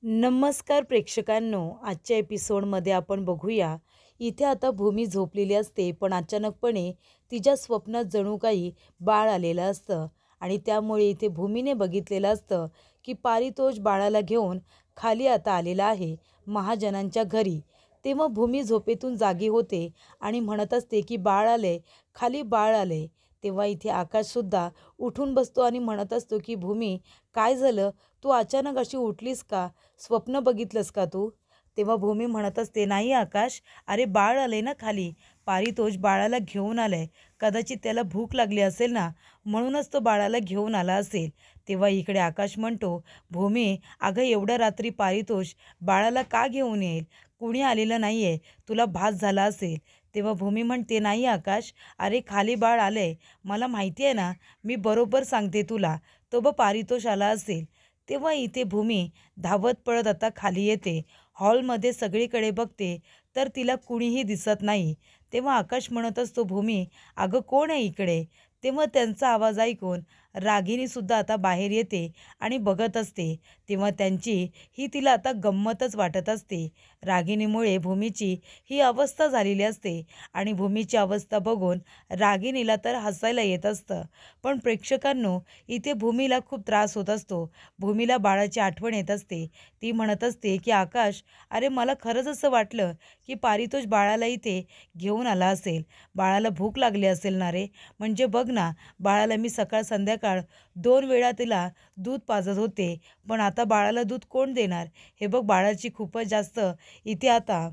नमस्कार प्रेक्षकांनो, आजच्या एपिसोडमध्ये आपण बघूया. इथे आता भूमी झोपलेली असते, पण अचानकपणे तिच्या स्वप्नात जणू काही बाळ आलेलं असतं आणि त्यामुळे इथे भूमीने बघितलेलं असतं की पारितोष बाळाला घेऊन खाली आता आलेला आहे महाजनांच्या घरी. तेव्हा भूमी झोपेतून जागी होते आणि म्हणत असते की बाळ आले, खाली बाळ आले. तेव्हा इथे आकाशसुद्धा उठून बसतो आणि म्हणत असतो की भूमी, काय झालं? तू अचानक अशी उठलीस का? स्वप्न बघितलंस का तू? तेव्हा भूमी म्हणत असते, नाही आकाश, अरे बाळ आले ना खाली. पारितोष बाळाला घेऊन आलाय. कदाचित त्याला भूक लागली असेल ना, म्हणूनच तो बाळाला घेऊन आला असेल. तेव्हा इकडे आकाश म्हणतो, भूमी, अगं एवढ्या रात्री पारितोष बाळाला का घेऊन येईल? कुणी आलेलं नाहीये, तुला भास झाला असेल. तेव्हा भूमी म्हणते, नाही आकाश, अरे खाली बाळ आलंय. मला माहिती आहे ना, मी बरोबर सांगते तुला. तो पारितोष आला असेल. तेव्हा इथे भूमी धावत पळत आता खाली येते. हॉलमध्ये सगळीकडे बघते तर तिला कुणीही दिसत नाही. तेव्हा आकाश म्हणत असतो, भूमी, अगं कोण आहे इकडे? तेव्हा त्यांचा आवाज ऐकून रागिणीसुद्धा आता बाहेर येते आणि बघत असते. तेव्हा त्यांची ही तिला आता गंमतच वाटत असते. रागिणीमुळे भूमीची ही अवस्था झालेली असते आणि भूमीची अवस्था बघून रागिणीला तर हसायला येत असतं. पण प्रेक्षकांनो, इथे भूमीला खूप त्रास होत असतो. भूमीला बाळाची आठवण येत असते. ती म्हणत असते की आकाश, अरे मला खरंच असं वाटलं की पारितोष बाळाला इथे घेऊन आला असेल. बाळाला भूक लागली असेल ना रे. म्हणजे बघ ना, बाळाला मी सकाळ संध्याकाळ 2 वेळा तिला दूध पाजत होते, पण आता बाळाला दूध कोण देणार? हे बघ, बाळाची खूपच जास्त इथे आता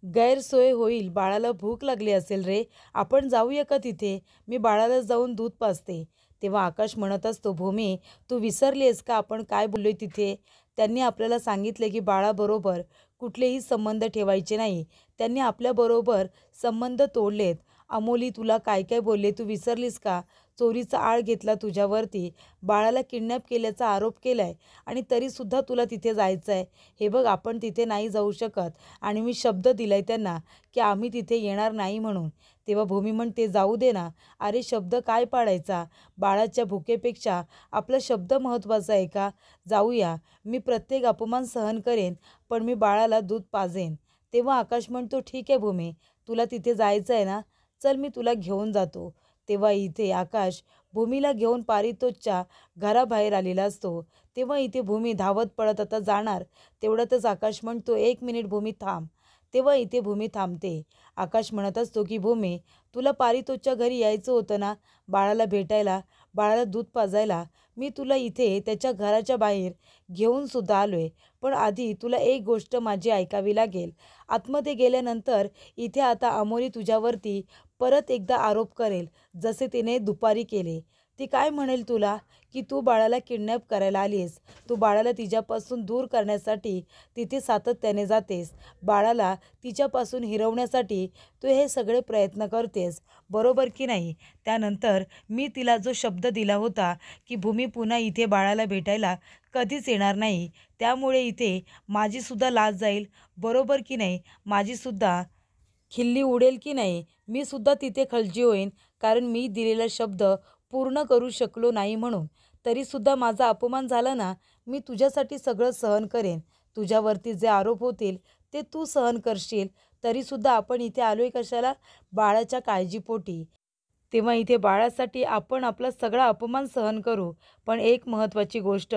गैरसोय होईल. बाळाला भूक लागली असेल रे. आपण जाऊया का तिथे? मी बाळाला जाऊन दूध पाजते. तेव्हा आकाश म्हणत असतो, भूमी, तू विसरलीस का आपण काय बोललोय तिथे? त्यांनी आपल्याला सांगितले की बाळाबरोबर कुठलेही संबंध ठेवायचे नाही. त्यांनी आपल्याबरोबर संबंध तोडलेत. अमोली तुला काय काय बोलले, तू विसरलीस का? चोरीचा आळ घेतला तुझ्यावरती, बाळाला किडनॅप केल्याचा आरोप केलाय आणि तरीसुद्धा तुला तिथे जायचं आहे. हे बघ, आपण तिथे नाही जाऊ शकत आणि मी शब्द दिलाय त्यांना की आम्ही तिथे येणार नाही म्हणून. तेव्हा भूमी म्हणते, जाऊ दे ना. अरे शब्द काय पाळायचा? बाळाच्या भुकेपेक्षा आपला शब्द महत्त्वाचा आहे का? जाऊया. मी प्रत्येक अपमान सहन करेन, पण मी बाळाला दूध पाजेन. तेव्हा आकाश म्हणतो, ठीक आहे भूमी, तुला तिथे जायचं आहे ना, चल मी तुला घेऊन जातो. तेव्हा इथे आकाश भूमीला घेऊन पारितोषच्या घराबाहेर आलेला असतो. तेव्हा इथे भूमी धावत पळत आता जाणार. तेवढ्यातच आकाश म्हणतो, 1 मिनिट भूमी थांब. तेव्हा इथे भूमी थांबते. आकाश म्हणत असतो की भूमी, तुला पारितोषच्या घरी यायचं होतं ना, बाळाला भेटायला, बाळाला दूध पाजायला. मी तुला इथे त्याच्या घराच्या बाहेर घेऊन सुद्धा आलोय. पण आधी तुला एक गोष्ट माझी ऐकावी लागेल. आतमध्ये गेल्यानंतर इथे आता अमोली तुझ्यावरती परत एकदा आरोप करेल, जसे तिने दुपारी केले. ती काय म्हणेल तुला की तू बाळाला किडनॅप करायला आलीस. तू बाळाला तिच्यापासून दूर करण्यासाठी तिथे सातत्याने जातेस. बाळाला तिच्यापासून हिरवण्यासाठी तू हे सगळे प्रयत्न करतेस, बरोबर की नाही? त्यानंतर मी तिला जो शब्द दिला होता की भूमी पुन्हा इथे बाळाला भेटायला कधीच येणार नाही, त्यामुळे इथे माझीसुद्धा लाज जाईल, बरोबर की नाही? माझीसुद्धा खिल्ली उडेल की नाही? मी सुद्धा तिथे खलजी होईन, कारण मी दिलेला शब्द पूर्ण करू शकलो नाही म्हणून. तरीसुद्धा माझा अपमान झाला ना, मी तुझ्यासाठी सगळं सहन करेन. तुझ्यावरती जे आरोप होतील ते तू सहन करशील. तरीसुद्धा आपण इथे आलोय कशाला? बाळाच्या काळजीपोटी. तेव्हा इथे बाळासाठी आपण आपला सगळा अपमान सहन करू. पण एक महत्त्वाची गोष्ट,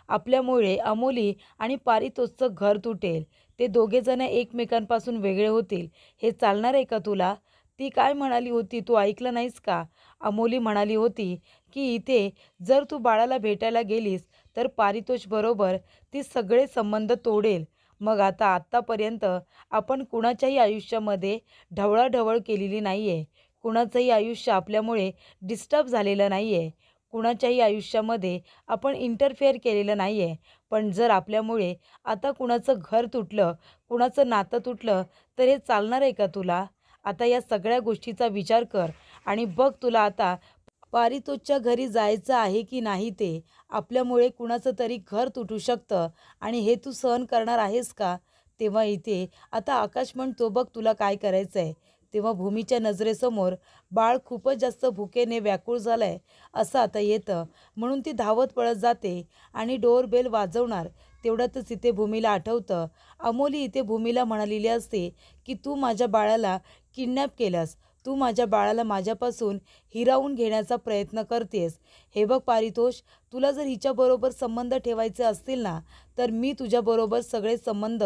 आपल्यामुळे अमोली आणि पारितोषचं घर तुटेल. ते दोघेजण एकमेकांपासून वेगळे होतील. हे चालणार आहे का तुला? ती काय म्हणाली होती, तू ऐकलं नाहीस का? अमोली म्हणाली होती की इथे जर तू बाळाला भेटायला गेलीस तर पारितोषबरोबर ती सगळे संबंध तोडेल. मग आता आत्तापर्यंत आपण कुणाच्याही आयुष्यामध्ये ढवळाढवळ केलेली नाही आहे. कुणाचंही आयुष्य आपल्यामुळे डिस्टर्ब झालेलं नाही आहे. कुणाच्याही आयुष्यामध्ये आपण इंटरफेअर केलेलं नाही आहे. पण जर आपल्यामुळे आता कुणाचं घर तुटलं, कुणाचं नातं तुटलं, तर हे चालणार आहे का तुला? आता या सगळ्या गोष्टीचा विचार कर आणि बघ तुला आता पारितोषच्या घरी जायचं आहे की नाही ते. आपल्यामुळे कुणाचं तरी घर तुटू शकतं आणि हे तू सहन करणार आहेस का? तेव्हा इथे आता आकाश म्हणतो, बघ तुला काय करायचं आहे. तेव्हा भूमीच्या नजरेसमोर बाळ खूपच जास्त भुकेने व्याकुळ झालंय असं आता येतं. म्हणून ती धावत पळत जाते आणि डोअरबेल वाजवणार. तेवढ्यातच इथे भूमीला आठवतं अमोली इथे भूमीला म्हणालेली असते की तू माझ्या बाळाला किडनॅप केलंस, तू माझ्या बाळाला माझ्यापासून हिरावून घेण्याचा प्रयत्न करतेस. हे बघ पारितोष, तुला जर हिच्याबरोबर संबंध ठेवायचे असतील ना तर मी तुझ्याबरोबर सगळे संबंध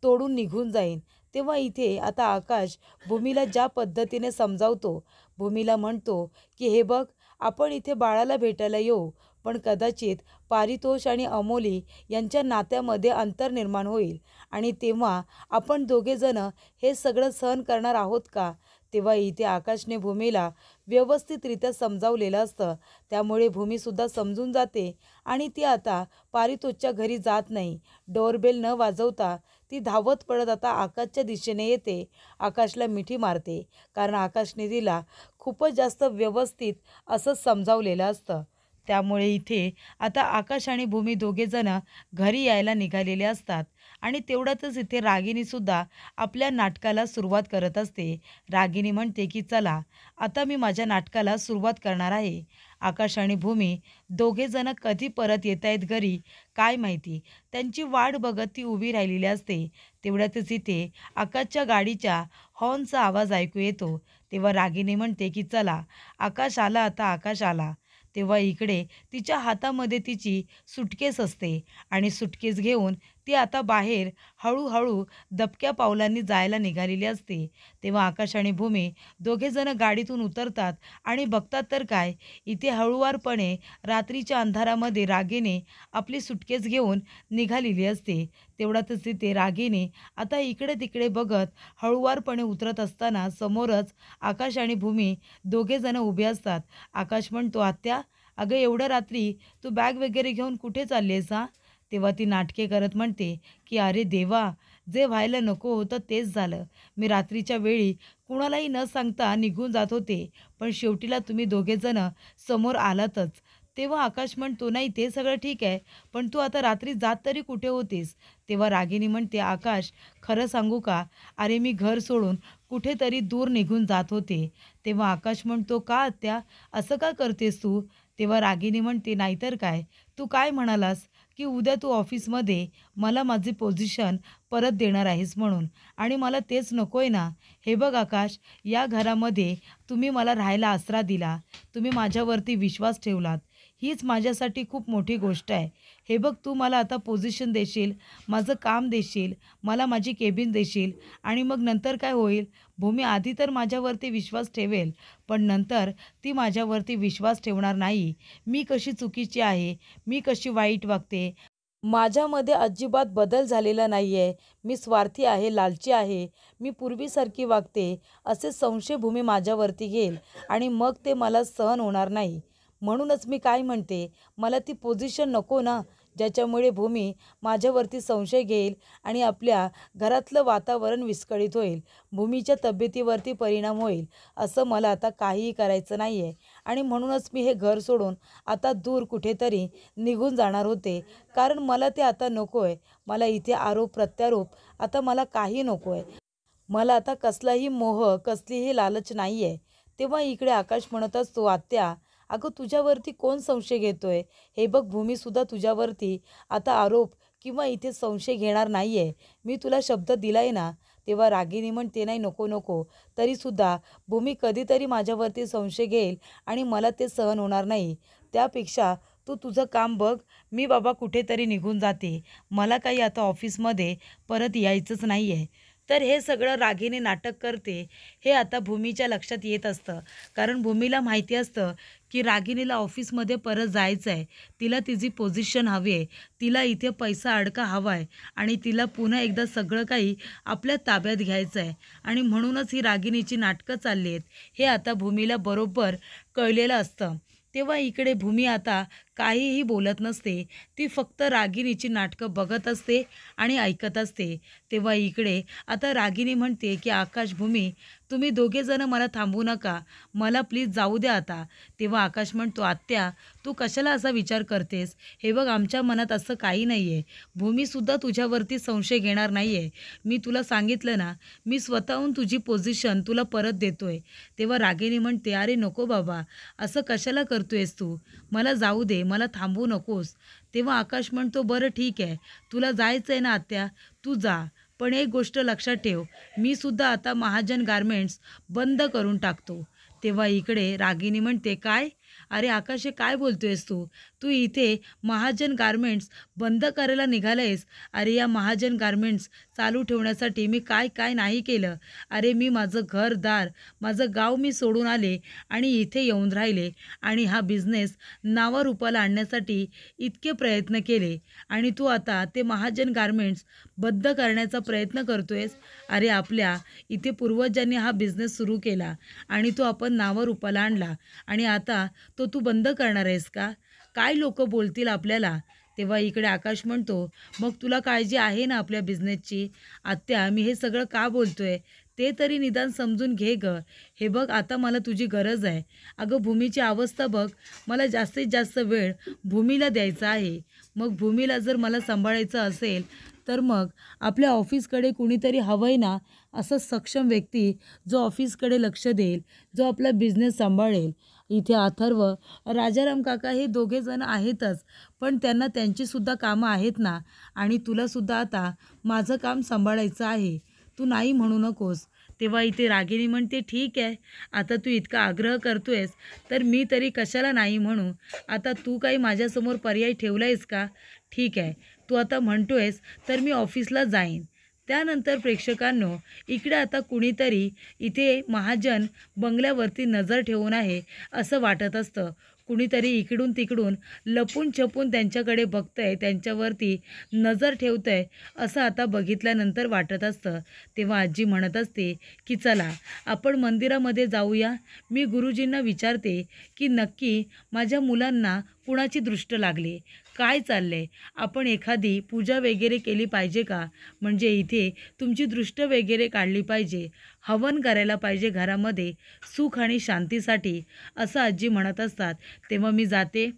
तोडून निघून जाईन. तेव्हा इथे आता आकाश भूमीला ज्या पद्धतीने समजावतो, भूमीला म्हणतो की हे बघ, आपण इथे बाळाला भेटायला येऊ, पण कदाचित पारितोष आणि अमोली यांच्या नात्यामध्ये अंतर निर्माण होईल आणि तेव्हा आपण दोघेजण हे सगळं सहन करणार आहोत का? तेव्हा इथे आकाशने भूमीला व्यवस्थितरित्या समजावलेलं असतं. त्यामुळे भूमीसुद्धा समजून जाते आणि ती आता पारितोषच्या घरी जात नाही. डोरबेल न वाजवता ती धावत पडत आता आकाशच्या दिशेने येते. आकाशला मिठी मारते, कारण आकाशने तिला खूपच जास्त व्यवस्थित असं समजावलेलं असतं. त्यामुळे इथे आता आकाश आणि भूमी दोघेजण घरी यायला निघालेले असतात आणि तेवढ्यातच इथे रागिनीसुद्धा आपल्या नाटकाला सुरुवात करत असते. रागिनी म्हणते की चला, आता मी माझ्या नाटकाला सुरुवात करणार आहे. आकाश आणि भूमी दोघेजण कधी परत येत आहेत घरी काय माहिती, त्यांची वाट बघत ती उभी राहिलेली असते. तेवढ्यातच इथे आकाशच्या गाडीच्या हॉर्नचा आवाज ऐकू येतो. तेव्हा रागिनी म्हणते की चला, आकाश आला, आता आकाश आला. तेव्हा इकडे तिच्या हातामध्ये तिची सुटकेस असते आणि सुटकेस घेऊन ती आता बाहेर हळूहळू दबक्या पावलांनी जायला निघालेली असते. तेव्हा आकाश आणि भूमी दोघेजण गाडीतून उतरतात आणि बघतात तर काय, इथे हळूवारपणे रात्रीच्या अंधारामध्ये रागिनी आपली सुटकेस घेऊन निघालेली असते. तेवढ्यातच तिथे रागिनी आता इकडे तिकडे बघत हळूवारपणे उतरत असताना समोरच आकाश आणि भूमी दोघेजण उभे असतात. आकाश म्हणतो, आत्या, अगं एवढ्या रात्री तू बॅग वगैरे घेऊन कुठे चाललीस हां? तेव्हा ती नाटके करत म्हणते की अरे देवा, जे व्हायला नको होतं तेच झालं. मी रात्रीच्या वेळी कुणालाही न सांगता निघून जात होते, पण शेवटीला तुम्ही दोघेजण समोर आलातच. तेव्हा आकाश म्हणतो, नाही ते सगळं ठीक आहे, पण तू आता रात्री जात तरी कुठे होतीस? तेव्हा रागिनी म्हणते, आकाश, खरं सांगू का, अरे मी घर सोडून कुठेतरी दूर निघून जात होते. तेव्हा आकाश म्हणतो, का आत्या, असं का करतेस तू? तेव्हा रागिनी म्हणते, नाहीतर काय, तू काय म्हणालास की उद्या तू ऑफिसमध्ये मला माझी पोझिशन परत देणार आहेस म्हणून, आणि मला तेच नको आहे ना. हे बघ आकाश, या घरामध्ये तुम्ही मला राहायला आसरा दिला, तुम्ही माझ्यावरती विश्वास ठेवलात, हीच माझ्यासाठी खूप मोठी गोष्ट आहे. हे बघ, तू मला आता पोझिशन देशील, माझं काम देशील, मला माझी केबिन देशील, आणि मग नंतर काय होईल? भूमी आधी तर माझ्यावरती विश्वास ठेवेल, पण नंतर ती माझ्यावरती विश्वास ठेवणार नाही. मी कशी चुकीची आहे, मी कशी वाईट वागते, माझ्यामध्ये अजिबात बदल झालेला नाही आहे, मी स्वार्थी आहे, लालची आहे, मी पूर्वीसारखी वागते, असे संशय भूमी माझ्यावरती घेईल आणि मग ते मला सहन होणार नाही. म्हणूनच मी काय म्हणते, मला ती पोझिशन नको ना, ज्याच्यामुळे भूमी माझ्यावरती संशय घेईल आणि आपल्या घरातलं वातावरण विस्कळीत होईल, भूमीच्या तब्येतीवरती परिणाम होईल. असं मला आता काहीही करायचं नाही आहे आणि म्हणूनच मी हे घर सोडून आता दूर कुठेतरी निघून जाणार होते, कारण मला ते आता नको आहे. मला इथे आरोप प्रत्यारोप आता मला काही नको आहे. मला आता कसलाही मोह, कसलीही लालच नाही आहे. तेव्हा इकडे आकाश म्हणत असतो, आत्या, अगं तुझ्यावरती कोण संशय घेतोय? हे बघ, भूमीसुद्धा तुझ्यावरती आता आरोप किंवा इथे संशय घेणार नाही आहे. मी तुला शब्द दिलाय ना. तेव्हा रागिनी म्हणते, नाही, नको नको, तरीसुद्धा भूमी कधीतरी माझ्यावरती संशय घेईल आणि मला ते सहन होणार नाही. त्यापेक्षा तू तुझं काम बघ, मी बाबा कुठेतरी निघून जाते, मला काही आता ऑफिसमध्ये परत यायचंच नाही आहे. तर हे सगळं रागिनी नाटक करते हे आता भूमीच्या लक्षात येत असतं, कारण भूमीला माहिती असतं की रागिनीला ऑफिसमध्ये परत जायचं आहे, तिला तिची पोझिशन हवी आहे, तिला इथे पैसा अडका हवा आहे आणि तिला पुन्हा एकदा सगळं काही आपल्या ताब्यात घ्यायचं आहे, आणि म्हणूनच ही रागिनीची नाटकं चालली आहेत हे आता भूमीला बरोबर कळलेलं असतं. तेव्हा इकडे भूमी आता काहीही बोलत नसते, ती फक्त रागिनीची नाटकं बघत असते आणि ऐकत असते. तेव्हा इकडे आता रागिनी म्हणते की आकाश, भूमी, तुम्ही दोघेजण मला थांबवू नका, मला प्लीज जाऊ द्या आता. तेव्हा आकाश म्हणतो, आत्या, तू कशाला असा विचार करतेस? हे बघ, आमच्या मनात असं काही नाही आहे, भूमीसुद्धा तुझ्यावरती संशय घेणार नाही आहे. मी तुला सांगितलं ना, मी स्वतःहून तुझी पोझिशन तुला परत देतोय. तेव्हा रागिनी म्हणते, अरे नको बाबा, असं कशाला करतोयस तू? मला जाऊ दे, मला थांबवू नकोस. तेव्हा आकाश म्हणतो, बरं ठीक आहे, तुला जायचं आहे ना आत्या, तू जा. पण एक गोष्ट लक्षात ठेव, मी सुद्धा आता महाजन गारमेंट्स बंद करून टाकतो. तेव्हा इकडे रागिनी म्हणते, काय? अरे आकाश, हे काय बोलतोयस तू? तू इथे महाजन गारमेंट्स बंद करायला निघालंयस? अरे या महाजन गारमेंट्स चालू ठेवण्यासाठी मी काय काय नाही केलं. अरे मी माझं घरदार, माझं गाव मी सोडून आले आणि इथे येऊन राहिले आणि हा बिझनेस नावारूपाला आणण्यासाठी इतके प्रयत्न केले आणि तू आता ते महाजन गारमेंट्स बंद करण्याचा प्रयत्न करतोयस. अरे आपल्या इथे पूर्वजांनी हा बिझनेस सुरू केला आणि तो आपण नावारूपाला आणला आणि आता तो तू बंद करणार आहेस का? काय लोक बोलतील आपल्याला? तेव्हा इकडे आकाश म्हणतो, मग तुला काळजी आहे ना आपल्या बिझनेसची? आत्या, मी हे सगळं का बोलतोय ते तरी निदान समजून घे गं. हे बघ, आता मला तुझी गरज आहे. अगं भूमीची अवस्था बघ, मला जास्तीत जास्त वेळ भूमीला द्यायचा आहे. मग भूमीला जर मला सांभाळायचं असेल तर मग आपल्या ऑफिसकडे कुणीतरी हवं आहे ना, असं सक्षम व्यक्ती जो ऑफिसकडे लक्ष देईल, जो आपला बिझनेस सांभाळेल. इथे अथर्व, राजाराम काका हे दोघेजण आहेतच, पण त्यांना त्यांचीसुद्धा कामं आहेत ना. आणि तुलासुद्धा आता माझं काम सांभाळायचं आहे, तू नाही म्हणू नकोस. तेव्हा इथे रागिनी म्हणते, ठीक आहे, आता तू इतका आग्रह करतोयस तर मी तरी कशाला नाही म्हणू. आता तू काही माझ्यासमोर पर्याय ठेवला आहेस का? ठीक आहे, तू आता म्हणतोयस तर मी ऑफिसला जाईन. त्यानंतर प्रेक्षकांनो, इकडे आता कुणीतरी इथे महाजन बंगल्यावरती नजर ठेवून आहे असं वाटत असतं. कुणीतरी इकडून तिकडून लपून छपून त्यांच्याकडे बघतंय, त्यांच्यावरती नजर ठेवतंय असं आता बघितल्यानंतर वाटत असतं. तेव्हा आजी म्हणत असते की चला आपण मंदिरामध्ये जाऊया. मी गुरुजींना विचारते की नक्की माझ्या मुलांना कुणाची दृष्ट लागली, काय चाललंय, आपण एखादी पूजा वगैरे केली पाहिजे का? म्हणजे इथे तुमची दृष्ट वगैरे काढली पाहिजे, हवन करायला पाहिजे घरामध्ये सुख आणि शांतीसाठी, असं आजी म्हणत असतात. तेव्हा मी जाते,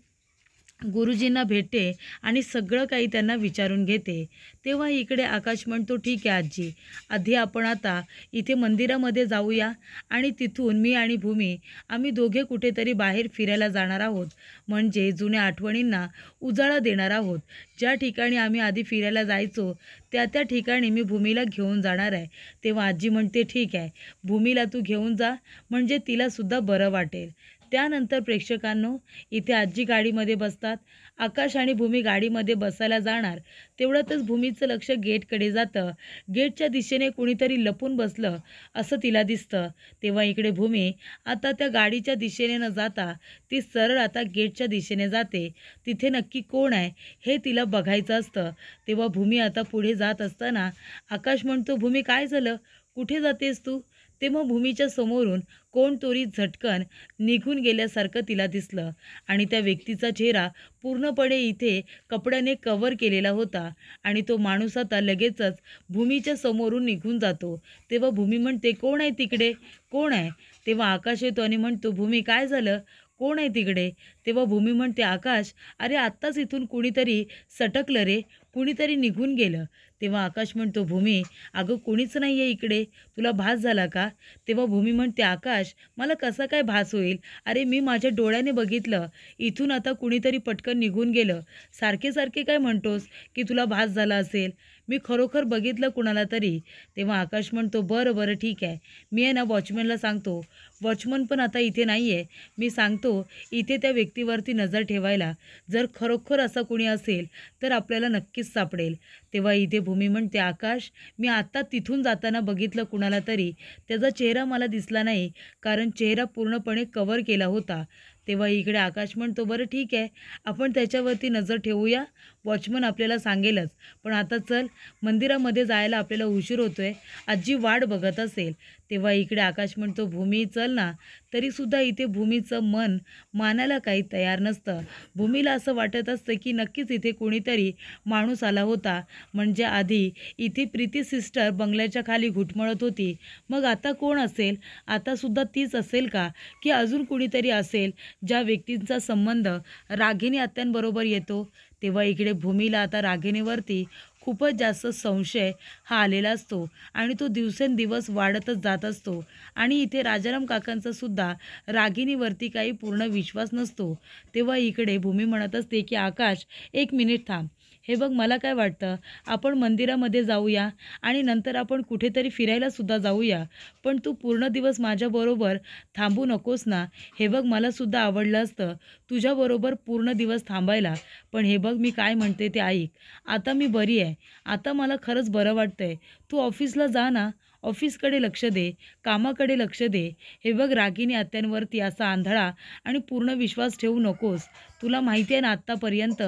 गुरुजींना भेटते आणि सगळं काही त्यांना विचारून घेते. तेव्हा इकडे आकाश म्हणतो, ठीक आहे आजी, आधी आपण आता इथे मंदिरामध्ये जाऊया आणि तिथून मी आणि भूमी आम्ही दोघे कुठेतरी बाहेर फिरायला जाणार आहोत. म्हणजे जुन्या आठवणींना उजाळा देणार आहोत. ज्या ठिकाणी आम्ही आधी फिरायला जायचो त्या ठिकाणी मी भूमीला घेऊन जाणार आहे. तेव्हा आजी म्हणते, ठीक आहे, भूमीला तू घेऊन जा, म्हणजे तिलासुद्धा बरं वाटेल. त्यानंतर प्रेक्षकांनो, इथे आजी गाडीमध्ये बसतात. आकाश आणि भूमी गाडीमध्ये बसायला जाणार तेवढ्यातच भूमीचं लक्ष गेटकडे जातं. गेटच्या दिशेने कुणीतरी लपून बसलं असं तिला दिसतं. तेव्हा इकडे भूमी आता त्या गाडीच्या दिशेने न जाता ती सरळ आता गेटच्या दिशेने जाते. तिथे नक्की कोण आहे हे तिला बघायचं असतं. तेव्हा भूमी आता पुढे जात असताना आकाश म्हणतो, भूमी काय झालं, कुठे जातेस तू? तेव्हा भूमीच्या समोरून कोणतरी झटकन निघून गेल्यासारखं तिला दिसलं आणि त्या व्यक्तीचा चेहरा पूर्णपणे इथे कपड्याने कव्हर केलेला होता आणि तो माणूस आता लगेचच भूमीच्या समोरून निघून जातो. तेव्हा भूमी म्हणते, कोण आहे तिकडे, कोण आहे? तेव्हा आकाश येतो आणि म्हणतो, भूमी काय झालं, कोण आहे तिकडे? तेव्हा भूमी म्हणते, आकाश, अरे आत्ताच इथून कुणीतरी सटकलं रे, कुणीतरी निघून गेलं. तेव्हा आकाश म्हणतो, भूमी, अगं कोणीच नाही आहे इकडे, तुला भास झाला का? तेव्हा भूमी म्हणते, आकाश, मला कसा काय भास होईल? अरे मी माझ्या डोळ्याने बघितलं, इथून आता कुणीतरी पटकन निघून गेलं. सारखे सारखे काय म्हणतोस की तुला भास झाला असेल? मी खरोखर बघितलं कुणाला तरी. तेव्हा आकाश म्हणतो, बरं बरं ठीक आहे, मी आहे ना वॉचमॅनला सांगतो. वॉचमन पण आता इथे नाही आहे, मी सांगतो इथे त्या व्यक्तीवरती नजर ठेवायला. जर खरोखर असं कुणी असेल तर आपल्याला नक्कीच सापडेल. तेव्हा इथे भूमी म्हणते, आकाश, मी आत्ता तिथून जाताना बघितलं कुणाला तरी, त्याचा चेहरा मला दिसला नाही कारण चेहरा पूर्णपणे कव्हर केला होता. तेव्हा इकडे आकाश म्हणतो, बरं ठीक आहे, आपण त्याच्यावरती नजर ठेवूया, वॉचमन आपल्याला सांगेलच. पण आता चल, मंदिरामध्ये जायला आपल्याला उशीर होतोय, आजी वाट बघत असेल. तेव्हा इकडे आकाश म्हणतो, भूमी चल ना. तरीसुद्धा इथे भूमीचं मन मानायला काही तयार नसतं. भूमीला असं वाटत असतं की नक्कीच इथे कोणीतरी माणूस आला होता. म्हणजे आधी इथे प्रीती सिस्टर बंगल्याच्या खाली घुटमळत होती, मग आता कोण असेल? आतासुद्धा तीच असेल का, की अजून कुणीतरी असेल ज्या व्यक्तींचा संबंध रागिनी आत्यांबरोबर येतो? तेव्हा इकडे भूमीला आता रागिणीवरती खूपच जास्त संशय हा आलेला असतो आणि तो दिवसेंदिवस वाढतच जात असतो. आणि इथे राजाराम काकांचा सुद्धा रागिणीवरती काही पूर्ण विश्वास नसतो. तेव्हा इकडे भूमी म्हणत असते की आकाश, 1 मिनिट थांब. हे बघ, मला काय वाटतं, आपण मंदिरामध्ये जाऊया आणि नंतर आपण कुठेतरी फिरायला सुद्धा जाऊया. पण तू पूर्ण दिवस माझ्याबरोबर थांबू नकोस ना. हे बघ, मला सुद्धा आवडलं असतं तुझ्याबरोबर पूर्ण दिवस थांबायला. पण हे बघ, मी काय म्हणते ते ऐक. आता मी बरी आहे. आता मला खरंच बरं वाटतंय. तू ऑफिसला जा ना. ऑफिसकडे लक्ष दे, कामाकडे लक्ष दे. हे बघ, रागिनी आत्यांवरती असा आंधळा आणि पूर्ण विश्वास ठेवू नकोस. तुला माहिती आहे ना आत्तापर्यंत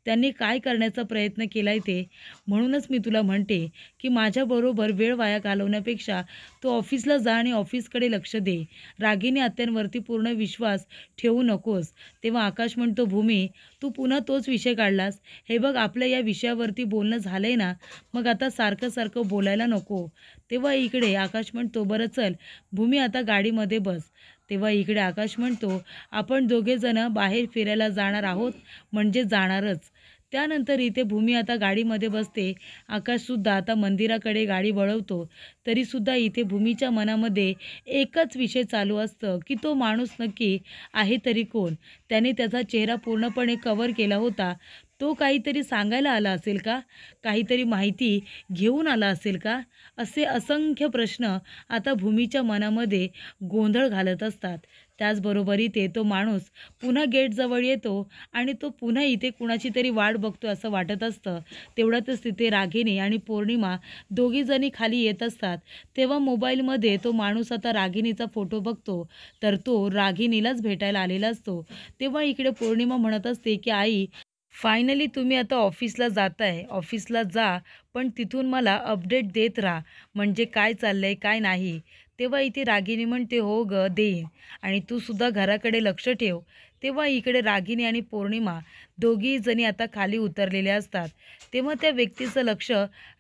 त्यांनी काय करण्याचा प्रयत्न केला आहे ते. म्हणूनच मी तुला म्हणते की माझ्याबरोबर वेळ वाया घालवण्यापेक्षा तू ऑफिसला जा आणि ऑफिसकडे लक्ष दे. रागिनी आत्यांवरती पूर्ण विश्वास ठेवू नकोस. तेव्हा आकाश म्हणतो, भूमी, तू पुन्हा तोच विषय काढलास. हे बघ, आपल्या या विषयावरती बोलणं झालंय ना, मग आता सारखं सारखं बोलायला नको. तेव्हा इकडे आकाश म्हणतो, बरं चल भूमी, आता गाडीमध्ये बस. तेव्हा इकडे आकाश म्हणतो, आपण दोघेजणं बाहेर फिरायला जाणार आहोत म्हणजे जाणारच. त्यानंतर इथे भूमी आता गाडीमध्ये बसते. आकाशसुद्धा आता मंदिराकडे गाडी वळवतो. तरीसुद्धा इथे भूमीच्या मनामध्ये एकच विषय चालू असतं की तो माणूस नक्की आहे तरी कोण. त्याने त्याचा चेहरा पूर्णपणे कव्हर केला होता. तो काहीतरी सांगायला आला असेल का? काहीतरी माहिती घेऊन आला असेल का? असे असंख्य प्रश्न आता भूमीच्या मनामध्ये गोंधळ घालत असतात. त्याचबरोबर इथे तो माणूस पुन्हा गेटजवळ येतो आणि तो पुन्हा इथे कुणाची तरी वाट बघतो असं वाटत असतं. तेवढ्यातच तिथे रागिनी आणि पौर्णिमा दोघीजणी खाली येत असतात. तेव्हा मोबाईलमध्ये तो माणूस आता रागिनीचा फोटो बघतो, तर तो रागिनीलाच भेटायला आलेला असतो. तेव्हा इकडे पौर्णिमा म्हणत असते की आई, फायनली तुम्ही आता ऑफिसला जाताय. ऑफिसला जा, पण तिथून मला अपडेट देत राहा, म्हणजे काय चाललंय काय नाही. तेव्हा इथे रागिनी म्हणते, हो ग देईन, आणि तू सुद्धा घराकडे लक्ष ठेव. तेव्हा इकडे रागिनी आणि पौर्णिमा दोघी जणी आता खाली उतरलेल्या असतात. तेव्हा त्या व्यक्तीचं लक्ष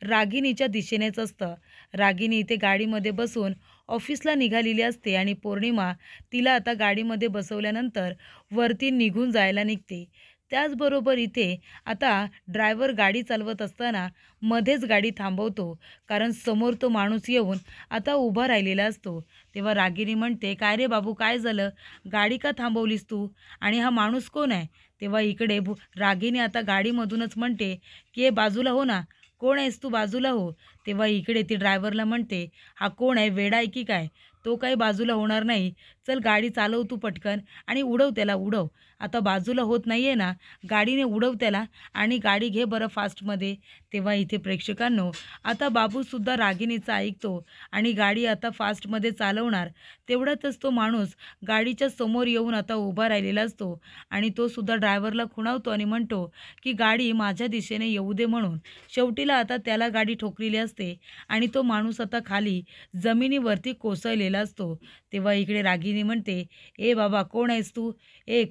रागिनीच्या दिशेनेच असतं. रागिनी इथे गाडीमध्ये बसून ऑफिसला निघालेली असते आणि पौर्णिमा तिला आता गाडीमध्ये बसवल्यानंतर वरती निघून जायला निघते. त्याचबरोबर इथे आता ड्रायव्हर गाडी चालवत असताना मध्येच गाडी थांबवतो, कारण समोर तो माणूस येऊन आता उभा राहिलेला असतो. तेव्हा रागिनी म्हणते, काय रे बाबू, काय झालं? गाडी का थांबवलीस तू? आणि हा माणूस कोण आहे? तेव्हा इकडे रागिनी आता गाडीमधूनच म्हणते की हे बाजूला हो ना. कोण आहेस तू? बाजूला हो. तेव्हा इकडे ती ड्रायव्हरला म्हणते, हा कोण आहे? वेडा आहे की काय? तो काही बाजूला होणार नाही. चल गाडी चालव तू पटकन आणि उडव त्याला, उडव. आता बाजूला होत नाही आहे ना, गाडीने उडव त्याला आणि गाडी घे बरं फास्टमध्ये. तेव्हा इथे प्रेक्षकांनो, आता बाबूसुद्धा रागिनीचा ऐकतो आणि गाडी आता फास्टमध्ये चालवणार. तेवढ्यातच तो माणूस गाडीच्या समोर येऊन आता उभा राहिलेला असतो आणि तो सुद्धा ड्रायव्हरला खुणावतो आणि म्हणतो की गाडी माझ्या दिशेने येऊ दे म्हणून. शेवटीला आता त्याला गाडी ठोकलेली असते आणि तो माणूस आता खाली जमिनीवरती कोसळलेला असतो. तेव्हा इकडे रागिनी म्हणते, ए बाबा, कोण आहेस तू?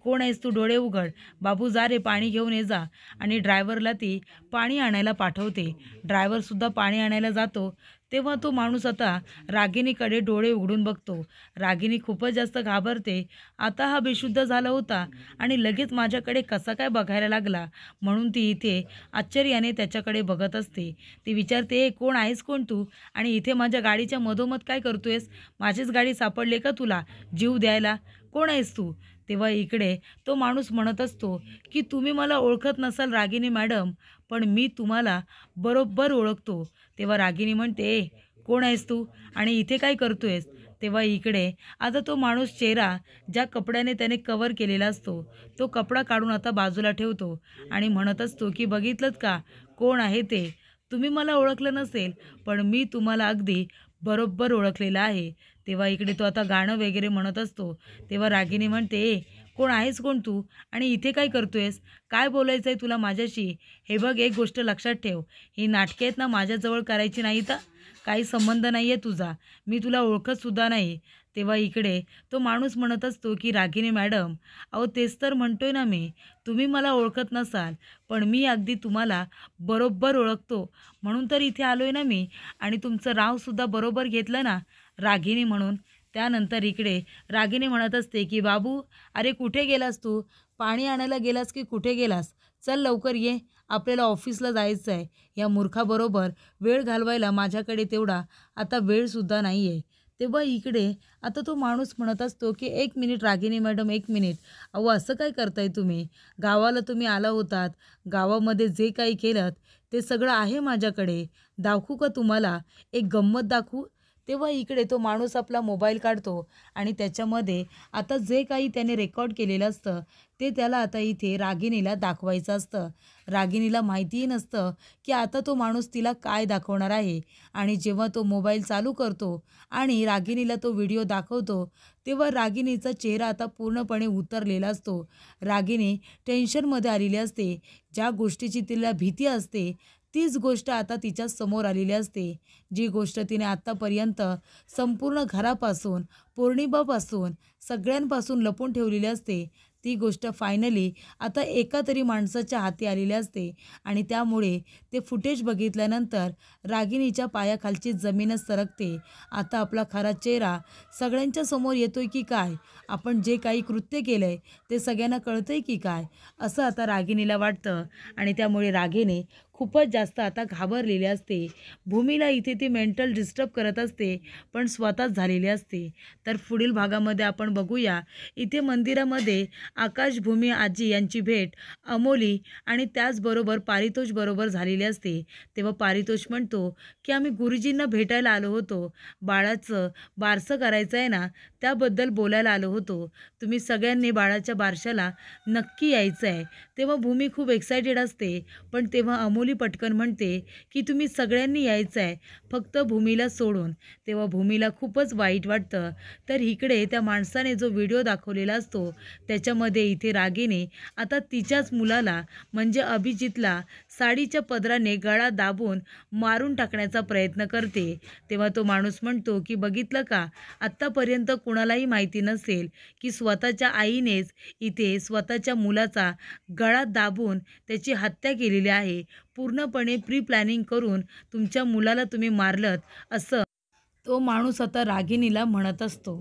कोण आहेस तू? डोळे उघड. बाबू, जा रे, पाणी घेऊन ये जा. आणि ड्रायव्हरला ती पाणी आणायला पाठवते. ड्रायव्हरसुद्धा पाणी आणायला जातो. तेव्हा तो माणूस आता रागिनीकडे डोळे उघडून बघतो. रागिनी खूपच जास्त घाबरते. आता हा बेशुद्ध झाला होता आणि लगेच माझ्याकडे कसा काय बघायला लागला, म्हणून ती इथे आश्चर्याने त्याच्याकडे बघत असते. ती विचारते, कोण आहेस कोण तू? आणि इथे माझ्या गाडीच्या मधोमध काय करतोयस? माझीच गाडी सापडले का तुला जीव द्यायला? कोण आहेस तू? तेव्हा इकडे तो माणूस म्हणत असतो की तुम्ही मला ओळखत नसाल रागिनी मॅडम, पण मी तुम्हाला बरोबर ओळखतो. तेव्हा रागिनी म्हणते, कोण आहेस तू आणि इथे काय करतोयस? तेव्हा इकडे आता तो माणूस चेहरा ज्या कपड्याने त्याने कव्हर केलेला असतो, तो कपडा काढून आता बाजूला ठेवतो आणि म्हणत असतो की बघितलंत का कोण आहे ते? तुम्ही मला ओळखलं नसेल, पण मी तुम्हाला अगदी बरोबर ओळखलेलं आहे. तेव्हा इकडे तो आता गाणं वगैरे म्हणत असतो. तेव्हा रागिनी म्हणते, कोण आहेस कोण तू आणि इथे काय करतोयस? काय बोलायचं आहे तुला माझ्याशी? हे बघ, एक गोष्ट लक्षात ठेव, ही नाटके आहेत ना माझ्याजवळ करायची नाही तर. काही संबंध नाही आहे तुझा, मी तुला ओळखतसुद्धा नाही. तेव्हा इकडे तो माणूस म्हणत असतो की रागिनी मॅडम, अहो तेच तर म्हणतोय ना मी, तुम्ही मला ओळखत नसाल, पण मी अगदी तुम्हाला बरोबर ओळखतो, म्हणून तर इथे आलोय ना मी. आणि तुमचं नावसुद्धा बरोबर घेतलं ना, रागिनी म्हणून. त्यानंतर इकडे रागिनी म्हणत असते की बाबू, अरे कुठे गेलास तू? पाणी आणायला गेलास की कुठे गेलास? चल लवकर ये. आपल्याला ऑफिसला जायचं आहे. या मूर्खाबरोबर वेळ घालवायला माझ्याकडे तेवढा आता वेळसुद्धा नाही आहे. तेव्हा इकडे आता तो माणूस म्हणत असतो की 1 मिनिट रागिनी मॅडम 1 मिनिट. अहो असं काय करताय तुम्ही? गावाला तुम्ही आला होतात. गावामध्ये जे काही केलंत ते सगळं आहे माझ्याकडे. दाखवू का तुम्हाला? एक गंमत दाखवू? तेव्हा इकडे तो माणूस आपला मोबाईल काढतो आणि त्याच्यामध्ये आता जे काही त्याने रेकॉर्ड केलेलं असतं ते त्याला आता इथे रागिणीला दाखवायचं असतं. रागिणीला माहितीही नसतं की आता तो माणूस तिला काय दाखवणार आहे. आणि जेव्हा तो मोबाईल चालू करतो आणि रागिणीला तो व्हिडिओ दाखवतो तेव्हा रागिणीचा चेहरा आता पूर्णपणे उतरलेला असतो. रागिणी टेन्शनमध्ये आलेली असते. ज्या गोष्टीची तिला भीती असते तीच गोष्ट आता तिच्या समोर आलेली असते. जी गोष्ट तिने आत्तापर्यंत संपूर्ण घरापासून, पौर्णिमापासून, सगळ्यांपासून लपून ठेवलेली असते. ती गोष्ट फायनली आता एका तरी माणसाच्या हाती आलेली असते आणि त्यामुळे ते फुटेज बघितल्यानंतर रागिणीच्या पायाखालची जमीनच सरकते. आता आपला खरा चेहरा सगळ्यांच्या समोर येतोय की काय? आपण जे काही कृत्य केलंय ते सगळ्यांना कळतंय की काय? असं आता रागिणीला वाटतं आणि त्यामुळे रागिणी खूपच जास्त आता घाबरलेली असते. भूमीला इथे ती मेंटल डिस्टर्ब करत असते पण स्वतःच झालेली असते. तर पुढील भागामध्ये आपण बघूया इथे मंदिरामध्ये आकाश, भूमी, आजी यांची भेट अमोली आणि त्याचबरोबर पारितोष बरोबर झालेली असते. तेव्हा पारितोष म्हणतो की आम्ही गुरुजींना भेटायला आलो होतो. बाळाचं बारसं करायचं आहे ना त्याबद्दल बोलायला आलो होतो. तुम्ही सगळ्यांनी बाळाच्या बारशाला नक्की यायचं आहे. तेव्हा भूमी खूप एक्सायटेड असते पण तेव्हा अमोली पटकन म्हणते की तुम्ही सगळ्यांनी यायचं आहे फक्त भूमीला सोडून. तेव्हा भूमीला खूपच वाईट वाटतं. तर इकडे त्या माणसाने जो व्हिडिओ दाखवलेला असतो त्याच्यामध्ये इथे रागिणी आता तिच्याच मुलाला म्हणजे अभिजितला साडीच्या पदराने गळा दाबून मारून टाकण्याचा प्रयत्न करते. तेव्हा तो माणूस म्हणतो की बघितलं का, आत्तापर्यंत कुणालाही माहिती नसेल की स्वतःच्या आईनेच इथे स्वतःच्या मुलाचा गळा दाबून त्याची हत्या केलेली आहे. पूर्णपणे प्री प्लॅनिंग करून तुमच्या मुलाला तुम्ही मारलत असं तो माणूस आता रागिणीला म्हणत असतो.